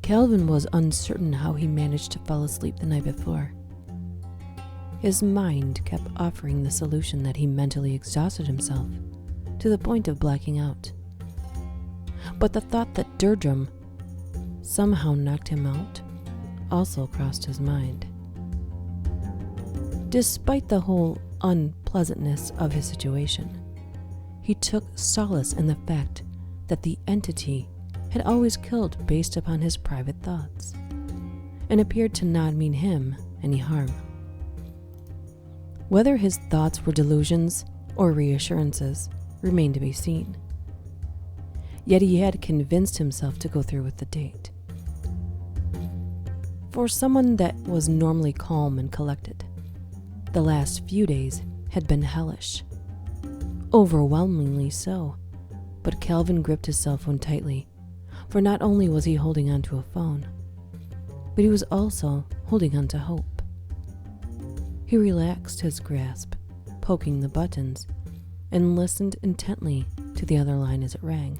Calvin was uncertain how he managed to fall asleep the night before. His mind kept offering the solution that he mentally exhausted himself to the point of blacking out. But the thought that Durdrum somehow knocked him out also crossed his mind. Despite the whole unpleasantness of his situation, he took solace in the fact that the entity had always killed based upon his private thoughts, and appeared to not mean him any harm. Whether his thoughts were delusions or reassurances remained to be seen. Yet he had convinced himself to go through with the date. For someone that was normally calm and collected, the last few days had been hellish. Overwhelmingly so, but Calvin gripped his cell phone tightly, for not only was he holding onto a phone, but he was also holding onto hope. He relaxed his grasp, poking the buttons, and listened intently to the other line as it rang.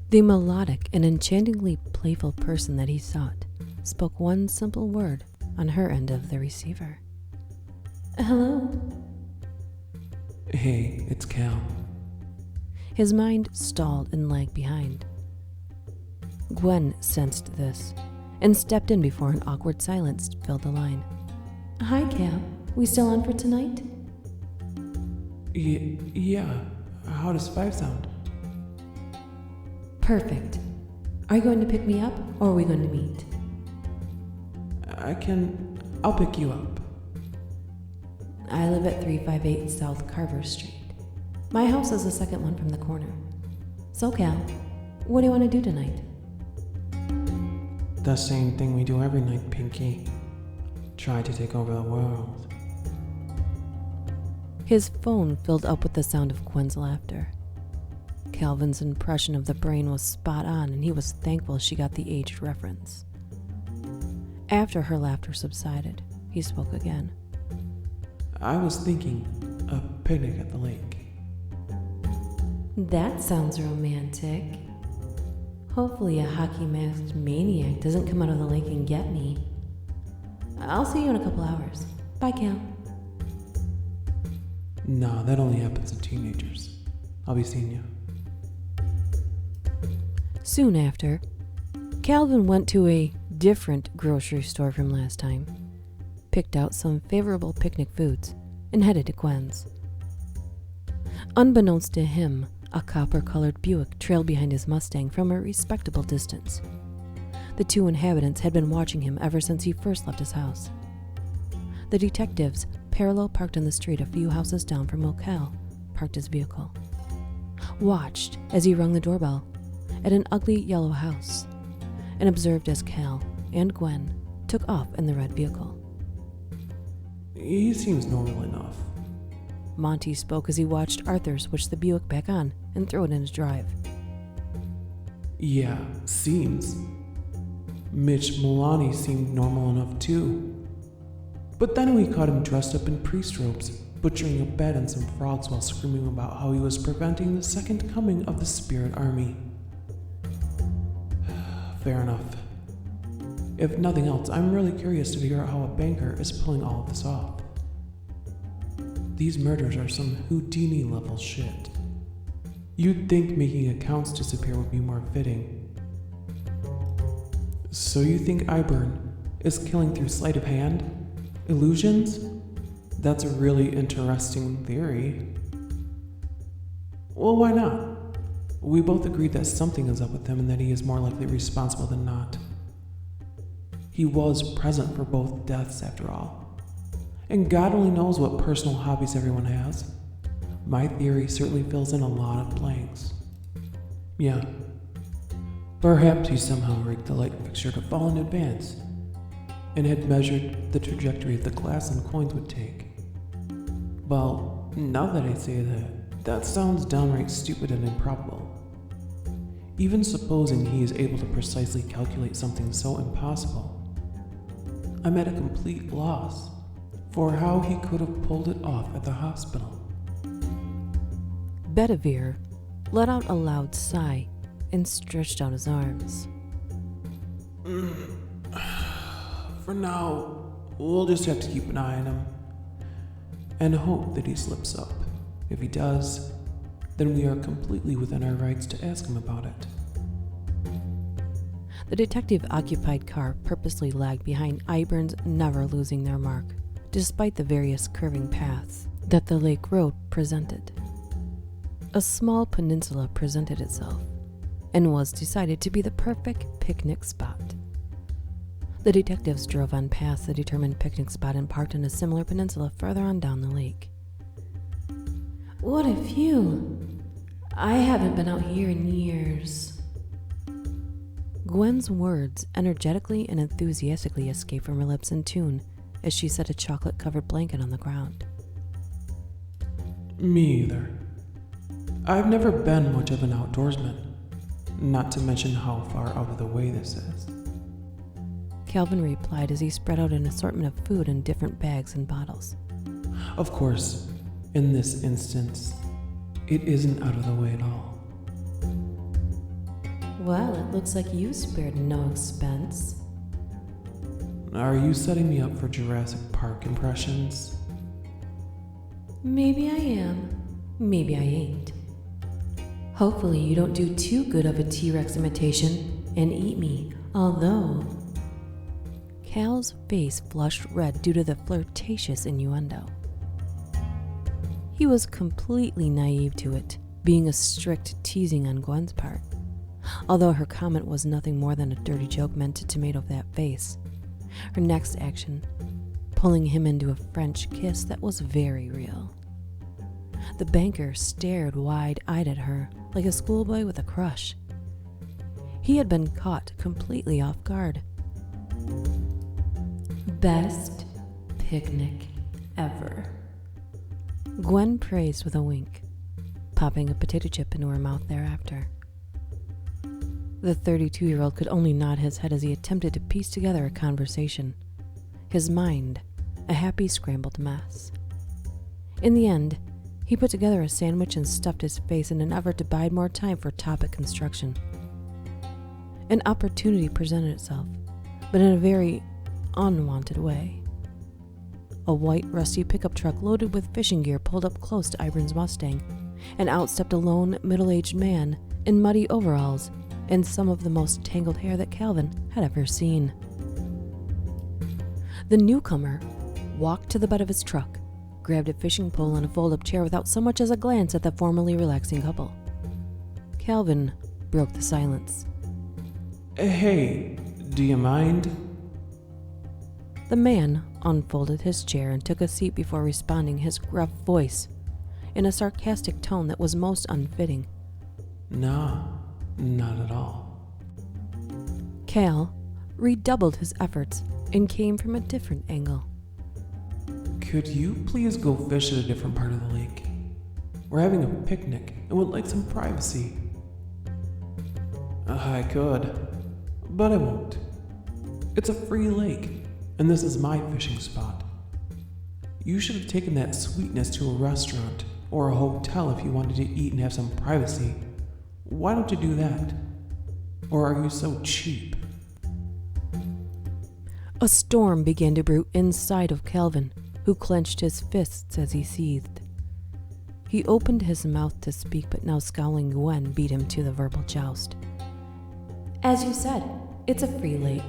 The melodic and enchantingly playful person that he sought spoke one simple word on her end of the receiver. "Hello?" "Hey, it's Cal." His mind stalled and lagged behind. Gwen sensed this and stepped in before an awkward silence filled the line. "Hi, Cal. We still on for tonight?" Yeah. How does 5 sound?" "Perfect. Are you going to pick me up, or are we going to meet?" I'll pick you up." "I live at 358 South Carver Street. My house is the second one from the corner. So, Cal, what do you want to do tonight?" "The same thing we do every night, Pinky. Try to take over the world." His phone filled up with the sound of Gwen's laughter. Calvin's impression of the brain was spot on, and he was thankful she got the aged reference. After her laughter subsided, he spoke again. "I was thinking a picnic at the lake." "That sounds romantic. Hopefully a hockey-masked maniac doesn't come out of the lake and get me. I'll see you in a couple hours. Bye, Cal." "Nah, that only happens to teenagers. I'll be seeing you." Soon after, Calvin went to a different grocery store from last time, picked out some favorable picnic foods, and headed to Gwen's. Unbeknownst to him, a copper-colored Buick trailed behind his Mustang from a respectable distance. The two inhabitants had been watching him ever since he first left his house. The detectives, parallel parked on the street a few houses down from Cal, parked his vehicle, watched as he rung the doorbell at an ugly yellow house, and observed as Cal and Gwen took off in the red vehicle. "He seems normal enough." Monty spoke as he watched Arthur switch the Buick back on and throw it in his drive. "Yeah, seems. Mitch Milani seemed normal enough too. But then we caught him dressed up in priest robes, butchering a bed and some frogs while screaming about how he was preventing the second coming of the spirit army." "Fair enough. If nothing else, I'm really curious to figure out how a banker is pulling all of this off. These murders are some Houdini-level shit. You'd think making accounts disappear would be more fitting. So you think Iburn is killing through sleight of hand? Illusions? That's a really interesting theory." "Well, why not? We both agreed that something is up with him and that he is more likely responsible than not. He was present for both deaths, after all. And God only knows what personal hobbies everyone has. My theory certainly fills in a lot of blanks. Yeah. Perhaps he somehow rigged the light fixture to fall in advance and had measured the trajectory the glass and coins would take. Well, now that I say that, that sounds downright stupid and improbable. Even supposing he is able to precisely calculate something so impossible, I'm at a complete loss for how he could have pulled it off at the hospital." Bedivere let out a loud sigh and stretched out his arms. For now, we'll just have to keep an eye on him and hope that he slips up. If he does, then we are completely within our rights to ask him about it. The detective-occupied car purposely lagged behind Iburn's, never losing their mark, despite the various curving paths that the lake road presented. A small peninsula presented itself, and was decided to be the perfect picnic spot. The detectives drove on past the determined picnic spot and parked on a similar peninsula further on down the lake. What a view! I haven't been out here in years. Gwen's words energetically and enthusiastically escaped from her lips in tune as she set a chocolate-covered blanket on the ground. Me either. I've never been much of an outdoorsman, not to mention how far out of the way this is. Calvin replied as he spread out an assortment of food in different bags and bottles. Of course, in this instance, it isn't out of the way at all. Well, it looks like you spared no expense. Are you setting me up for Jurassic Park impressions? Maybe I am, maybe I ain't. Hopefully you don't do too good of a T-Rex imitation and eat me, although... Cal's face flushed red due to the flirtatious innuendo. He was completely naive to it, being a strict teasing on Gwen's part, although her comment was nothing more than a dirty joke meant to tomato that face. Her next action, pulling him into a French kiss that was very real. The banker stared wide-eyed at her like a schoolboy with a crush. He had been caught completely off guard. Best picnic ever, Gwen praised with a wink, popping a potato chip into her mouth thereafter. The 32-year-old could only nod his head as he attempted to piece together a conversation, his mind a happy scrambled mess. In the end, he put together a sandwich and stuffed his face in an effort to bide more time for topic construction. An opportunity presented itself, but in a very unwanted way. A white, rusty pickup truck loaded with fishing gear pulled up close to Iburn's Mustang, and out stepped a lone, middle-aged man in muddy overalls and some of the most tangled hair that Calvin had ever seen. The newcomer walked to the bed of his truck, grabbed a fishing pole and a fold-up chair without so much as a glance at the formerly relaxing couple. Calvin broke the silence. Hey, do you mind? The man unfolded his chair and took a seat before responding, his gruff voice in a sarcastic tone that was most unfitting. Nah, not at all. Cal redoubled his efforts and came from a different angle. Could you please go fish at a different part of the lake? We're having a picnic and would like some privacy. I could, but I won't. It's a free lake, and this is my fishing spot. You should have taken that sweetness to a restaurant or a hotel if you wanted to eat and have some privacy. Why don't you do that? Or are you so cheap? A storm began to brew inside of Calvin, who clenched his fists as he seethed. He opened his mouth to speak, but now scowling Gwen beat him to the verbal joust. As you said, it's a free lake.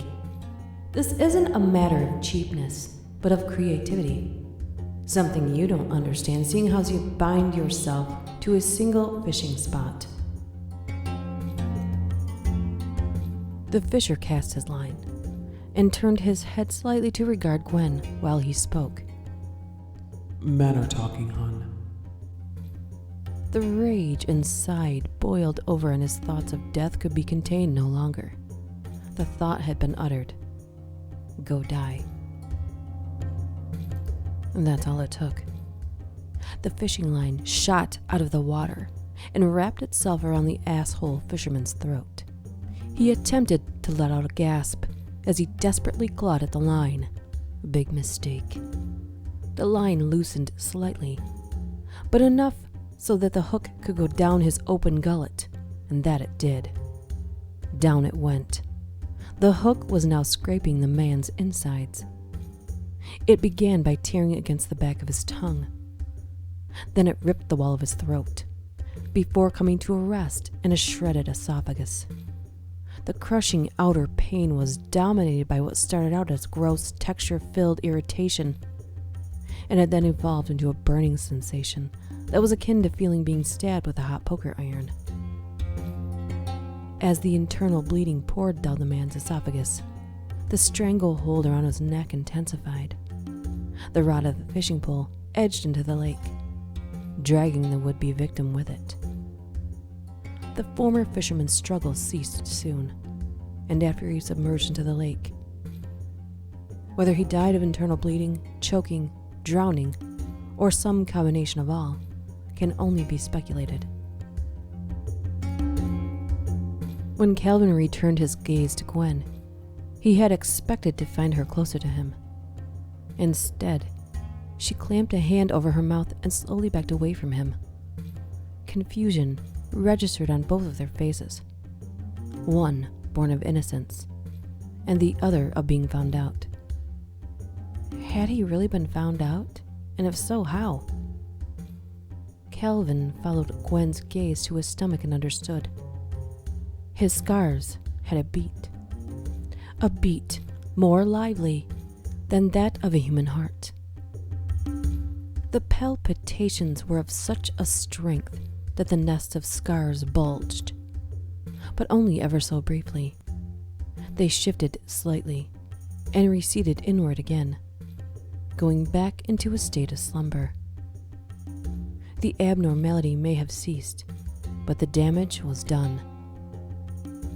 This isn't a matter of cheapness, but of creativity. Something you don't understand, seeing how you bind yourself to a single fishing spot. The fisher cast his line and turned his head slightly to regard Gwen while he spoke. Men are talking, hon. The rage inside boiled over and his thoughts of death could be contained no longer. The thought had been uttered. Go die. And that's all it took. The fishing line shot out of the water and wrapped itself around the asshole fisherman's throat. He attempted to let out a gasp as he desperately clawed at the line. Big mistake. The line loosened slightly, but enough so that the hook could go down his open gullet, and that it did. Down it went. The hook was now scraping the man's insides. It began by tearing against the back of his tongue. Then it ripped the wall of his throat, before coming to a rest in a shredded esophagus. The crushing outer pain was dominated by what started out as gross, texture-filled irritation, and had then evolved into a burning sensation that was akin to feeling being stabbed with a hot poker iron. As the internal bleeding poured down the man's esophagus, the stranglehold around his neck intensified. The rod of the fishing pole edged into the lake, dragging the would-be victim with it. The former fisherman's struggle ceased soon, and after he submerged into the lake. Whether he died of internal bleeding, choking, drowning, or some combination of all, can only be speculated. When Calvin returned his gaze to Gwen, he had expected to find her closer to him. Instead, she clamped a hand over her mouth and slowly backed away from him. Confusion registered on both of their faces, one born of innocence, and the other of being found out. Had he really been found out? And if so, how? Calvin followed Gwen's gaze to his stomach and understood. His scars had a beat more lively than that of a human heart. The palpitations were of such a strength that the nest of scars bulged, but only ever so briefly. They shifted slightly and receded inward again, going back into a state of slumber. The abnormality may have ceased, but the damage was done.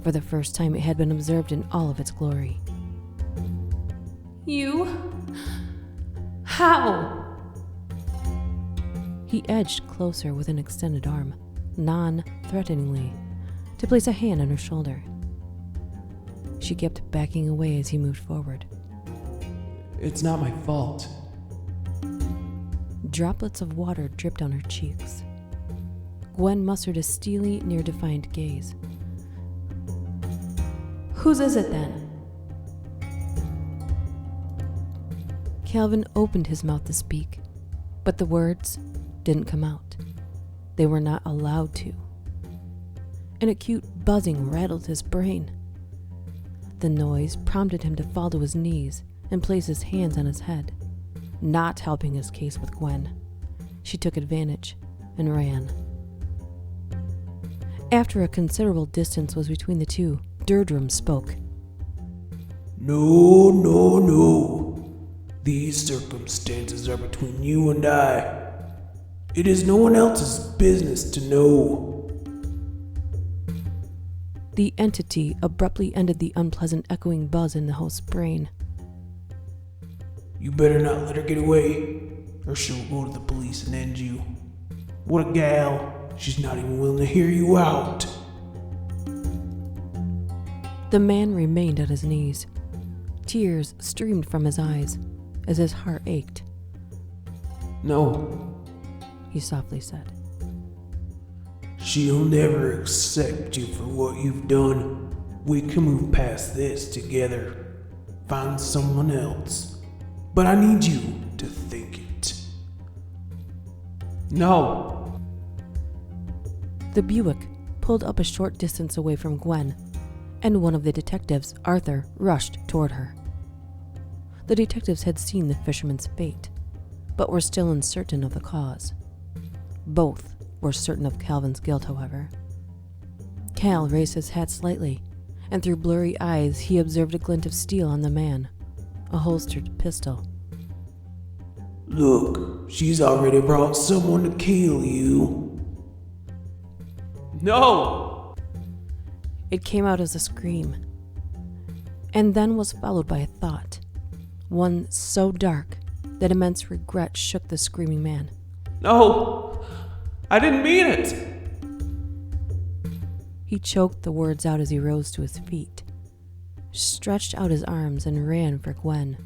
For the first time, it had been observed in all of its glory. You? How? He edged closer with an extended arm, non-threateningly, to place a hand on her shoulder. She kept backing away as he moved forward. It's not my fault. Droplets of water dripped on her cheeks. Gwen mustered a steely, near-defiant gaze. Whose is it then? Calvin opened his mouth to speak, but the words didn't come out. They were not allowed to. An acute buzzing rattled his brain. The noise prompted him to fall to his knees and place his hands on his head, not helping his case with Gwen. She took advantage and ran. After a considerable distance was between the two, Durdrum spoke. No. These circumstances are between you and I. It is no one else's business to know. The entity abruptly ended the unpleasant echoing buzz in the host's brain. You better not let her get away, or she'll go to the police and end you. What a gal. She's not even willing to hear you out. The man remained at his knees. Tears streamed from his eyes as his heart ached. No, he softly said. She'll never accept you for what you've done. We can move past this together. Find someone else. But I need you to think it. No. The Buick pulled up a short distance away from Gwen, and one of the detectives, Arthur, rushed toward her. The detectives had seen the fisherman's fate, but were still uncertain of the cause. Both were certain of Calvin's guilt, however. Cal raised his hat slightly, and through blurry eyes he observed a glint of steel on the man, a holstered pistol. Look, she's already brought someone to kill you. No! It came out as a scream, and then was followed by a thought, one so dark that immense regret shook the screaming man. No! I didn't mean it! He choked the words out as he rose to his feet, stretched out his arms, and ran for Gwen.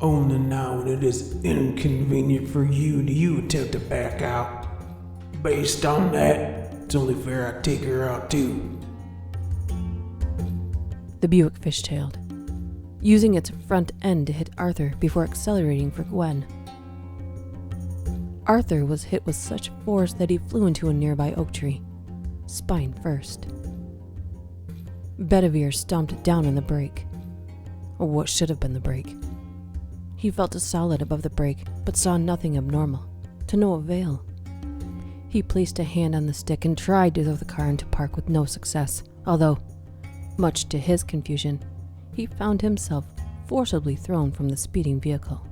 Only now when it is inconvenient for you do you attempt to back out. Based on that, it's only fair I take her out too. The Buick fishtailed, using its front end to hit Arthur before accelerating for Gwen. Arthur was hit with such force that he flew into a nearby oak tree, spine first. Bedivere stomped down on the brake, or what should have been the brake. He felt a solid above the brake, but saw nothing abnormal, to no avail. He placed a hand on the stick and tried to throw the car into park with no success, although, much to his confusion, he found himself forcibly thrown from the speeding vehicle.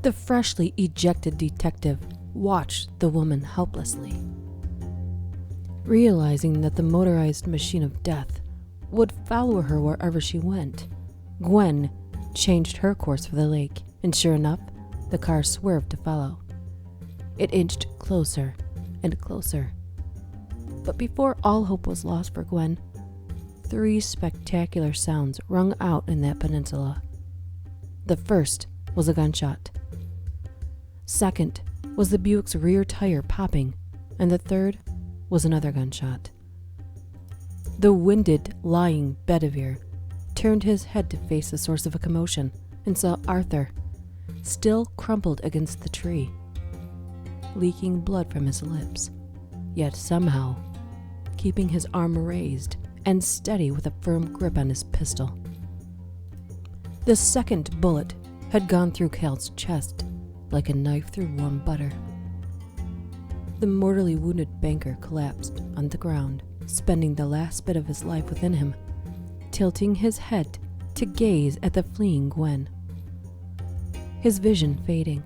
The freshly ejected detective watched the woman helplessly. Realizing that the motorized machine of death would follow her wherever she went, Gwen changed her course for the lake, and sure enough, the car swerved to follow. It inched closer and closer. But before all hope was lost for Gwen, 3 spectacular sounds rung out in that peninsula. The first was a gunshot. Second was the Buick's rear tire popping, and the third was another gunshot. The winded, lying Bedivere turned his head to face the source of a commotion and saw Arthur, still crumpled against the tree, leaking blood from his lips, yet somehow keeping his arm raised and steady with a firm grip on his pistol. The second bullet had gone through Cal's chest like a knife through warm butter. The mortally wounded banker collapsed on the ground, spending the last bit of his life within him, tilting his head to gaze at the fleeing Gwen. His vision fading,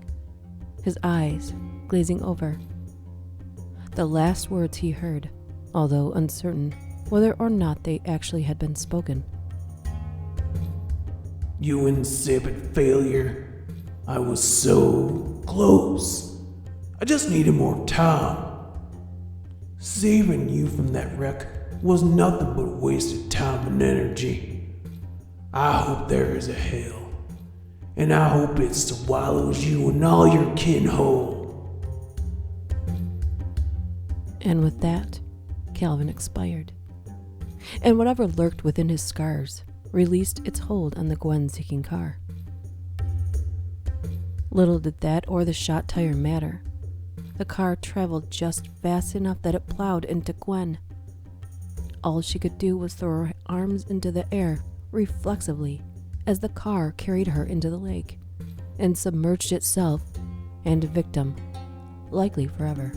his eyes glazing over. The last words he heard, although uncertain whether or not they actually had been spoken. You insipid failure. I was so close. I just needed more time. Saving you from that wreck was nothing but wasted time and energy. I hope there is a hell, and I hope it swallows you and all your kin whole. And with that, Calvin expired, and whatever lurked within his scars released its hold on the Gwen-seeking car. Little did that or the shot tire matter. The car traveled just fast enough that it plowed into Gwen. All she could do was throw her arms into the air reflexively as the car carried her into the lake and submerged itself and victim, likely forever.